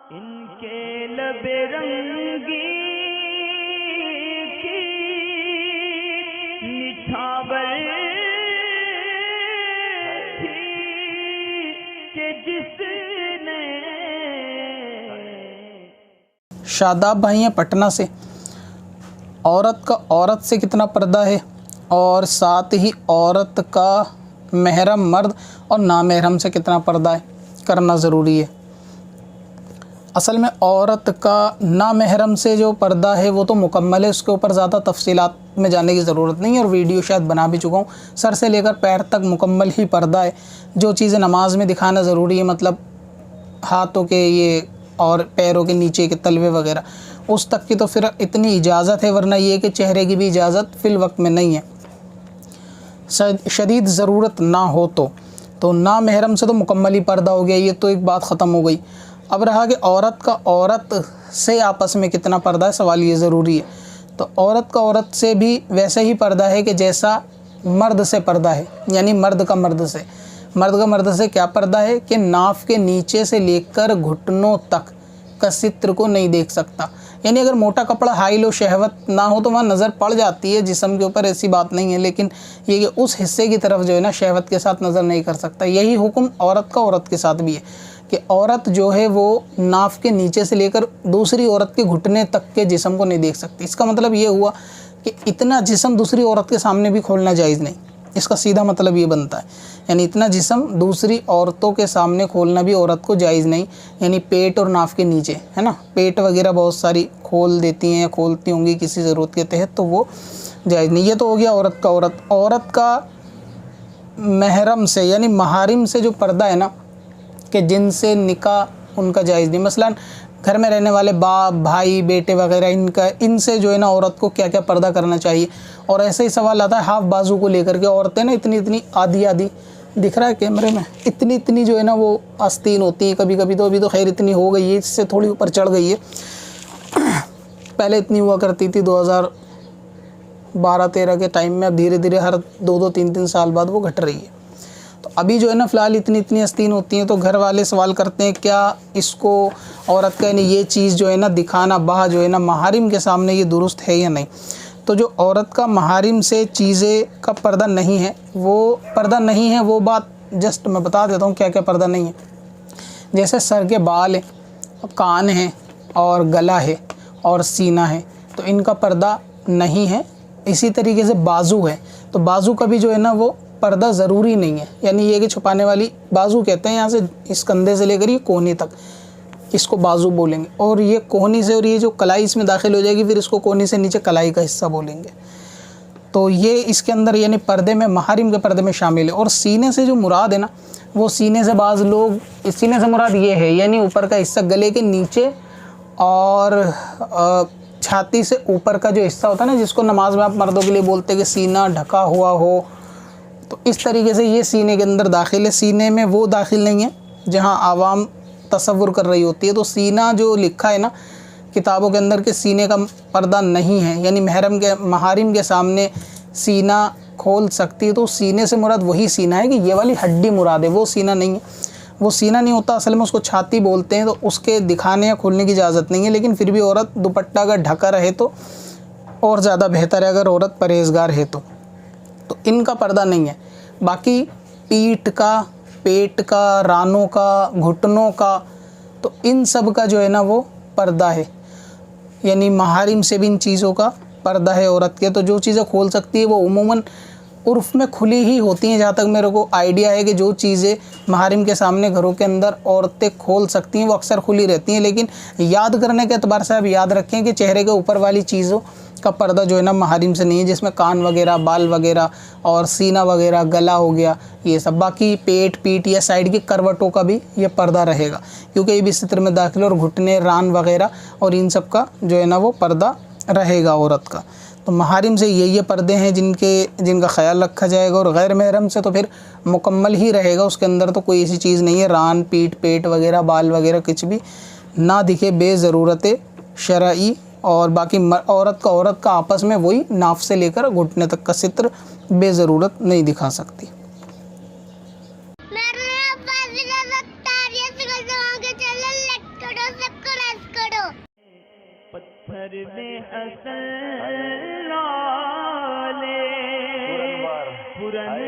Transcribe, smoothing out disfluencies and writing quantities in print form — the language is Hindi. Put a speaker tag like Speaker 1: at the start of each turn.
Speaker 1: इनके लबे रंगी की निछावर थी कि जिसने।
Speaker 2: शादाब भाई हैं पटना से। औरत का औरत से कितना पर्दा है और साथ ही औरत का महरम मर्द और नामहरम से कितना पर्दा है करना ज़रूरी है। असल में औरत का नामहरम से जो पर्दा है वो तो मुकम्मल है, उसके ऊपर ज़्यादा तफसीलात में जाने की ज़रूरत नहीं है और वीडियो शायद बना भी चुका हूँ। सर से लेकर पैर तक मुकम्मल ही पर्दा है। जो चीज़ें नमाज में दिखाना ज़रूरी है, मतलब हाथों के ये और पैरों के नीचे के तलवे वगैरह, उस तक की तो फिर इतनी इजाज़त है, वरना ये कि चेहरे की भी इजाज़त फ़िल वक्त में नहीं है। शदीद ज़रूरत ना हो तो ना महरम से तो मुकम्मल ही पर्दा हो गया, ये तो एक बात ख़त्म हो गई। अब रहा कि औरत का औरत से आपस में कितना पर्दा है, सवाल ये ज़रूरी है। तो औरत का औरत से भी वैसे ही पर्दा है कि जैसा मर्द से पर्दा है, यानी मर्द का मर्द से क्या पर्दा है कि नाफ के नीचे से लेकर घुटनों तक का सित्र को नहीं देख सकता। यानी अगर मोटा कपड़ा हाइल हो, शहवत ना हो तो वहाँ नज़र पड़ जाती है जिस्म के ऊपर, ऐसी बात नहीं है, लेकिन ये कि उस हिस्से की तरफ जो है ना शहवत के साथ नज़र नहीं कर सकता। यही हुक्म औरत का औरत के साथ भी है कि औरत जो है वो नाफ के नीचे से लेकर दूसरी औरत के घुटने तक के जिस्म को नहीं देख सकती। इसका मतलब ये हुआ कि इतना जिस्म दूसरी औरत के सामने भी खोलना जायज़ नहीं। इसका सीधा मतलब ये बनता है, यानी इतना जिस्म दूसरी औरतों के सामने खोलना भी औरत को जायज़ नहीं। यानी पेट और नाफ के नीचे है ना, पेट वगैरह बहुत सारी खोल देती हैं या खोलती होंगी किसी ज़रूरत के तहत, तो वो जायज़ नहीं। ये तो हो गया औरत का औरत का महरम से यानी महारिम से जो पर्दा है ना, कि जिनसे निकाह उनका जायज़ नहीं। मसलन घर में रहने वाले बाप भाई बेटे वगैरह, इनसे जो है ना औरत को क्या क्या पर्दा करना चाहिए। और ऐसे ही सवाल आता है हाफ बाजू को लेकर के। औरतें ना इतनी आधी दिख रहा है कैमरे में, इतनी जो है ना वो आस्तीन होती है कभी कभी, तो अभी तो खैर इतनी हो गई है, इससे थोड़ी ऊपर चढ़ गई है। पहले इतनी हुआ करती थी 2012-13 के टाइम में, अब धीरे धीरे हर 2-3 साल बाद वो घट रही है। तो अभी जो है ना फ़िलहाल इतनी आस्तीन होती हैं। तो घर वाले सवाल करते हैं क्या इसको औरत का यानी ये चीज़ जो है ना दिखाना बाह जो है ना महारिम के सामने ये दुरुस्त है या नहीं। तो जो औरत का महारिम से चीज़ें का पर्दा नहीं है वो बात जस्ट मैं बता देता हूँ क्या क्या पर्दा नहीं है। जैसे सर के बाल हैं, कान हैं और गला है और सीना है, तो इनका पर्दा नहीं है। इसी तरीके से बाजू है, तो बाजू का भी जो है ना वो पर्दा ज़रूरी नहीं है। यानी ये कि छुपाने वाली बाजू कहते हैं, यहाँ से इस कंधे से लेकर ये कोहनी तक, इसको बाजू बोलेंगे। और ये कोहनी से और ये जो कलाई इसमें दाखिल हो जाएगी, फिर इसको कोहनी से नीचे कलाई का हिस्सा बोलेंगे। तो ये इसके अंदर यानी पर्दे में, महारिम के पर्दे में शामिल है। और सीने से जो मुराद है ना, वो सीने से बाज़ लोग, सीने से मुराद ये है यानी ऊपर का हिस्सा गले के नीचे और छाती से ऊपर का जो हिस्सा होता है ना, जिसको नमाज में आप मर्दों के लिए बोलते हैं कि सीना ढका हुआ हो, तो इस तरीके से ये सीने के अंदर दाखिल है। सीने में वो दाखिल नहीं है जहाँ आवाम तसव्वुर कर रही होती है। तो सीना जो लिखा है ना किताबों के अंदर कि सीने का पर्दा नहीं है, यानी महारिम के सामने सीना खोल सकती है, तो सीने से मुराद वही सीना है कि ये वाली हड्डी मुराद है, वो सीना नहीं है। वो सीना नहीं होता, असल में उसको छाती बोलते हैं। तो उसके दिखाने या खोलने की इजाज़त नहीं है, लेकिन फिर भी औरत दुपट्टा अगर ढका रहे तो और ज़्यादा बेहतर है, अगर औरत परहेज़गार है तो इनका पर्दा नहीं है। बाकी पीठ का, पेट का, रानों का, घुटनों का, तो इन सब का जो है ना वो पर्दा है। यानी महारिम से भी इन चीज़ों का पर्दा है औरत के। तो जो चीज़ें खोल सकती है वो उमूमन उर्फ़ में खुली ही होती हैं, जहाँ तक मेरे को आइडिया है कि जो चीज़ें महारिम के सामने घरों के अंदर औरतें खोल सकती हैं वो अक्सर खुली रहती हैं। लेकिन याद करने के एतबार से आप याद रखें कि चेहरे के ऊपर वाली चीज़ों का पर्दा जो है ना महारिम से नहीं है, जिसमें कान वगैरह, बाल वगैरह और सीना वगैरह, गला हो गया, ये सब। बाकी पेट, पीठ या साइड की करवटों का भी ये पर्दा रहेगा, क्योंकि ये भी सित्र में दाखिल, और घुटने, रान वगैरह और इन सब का जो है ना वो पर्दा रहेगा औरत का। तो महारिम से ये पर्दे हैं जिनका ख्याल रखा जाएगा। और गैर महरम से तो फिर मुकम्मल ही रहेगा, उसके अंदर तो कोई ऐसी चीज़ नहीं है, रान, पीठ, पेट वगैरह, बाल वगैरह कुछ भी ना दिखे बेज़रूरत शरई। और बाकी औरत का आपस में वही नाफ से लेकर घुटने तक का सित्र बेज़रूरत नहीं दिखा सकती।
Speaker 1: घर में हसन लाले पुरन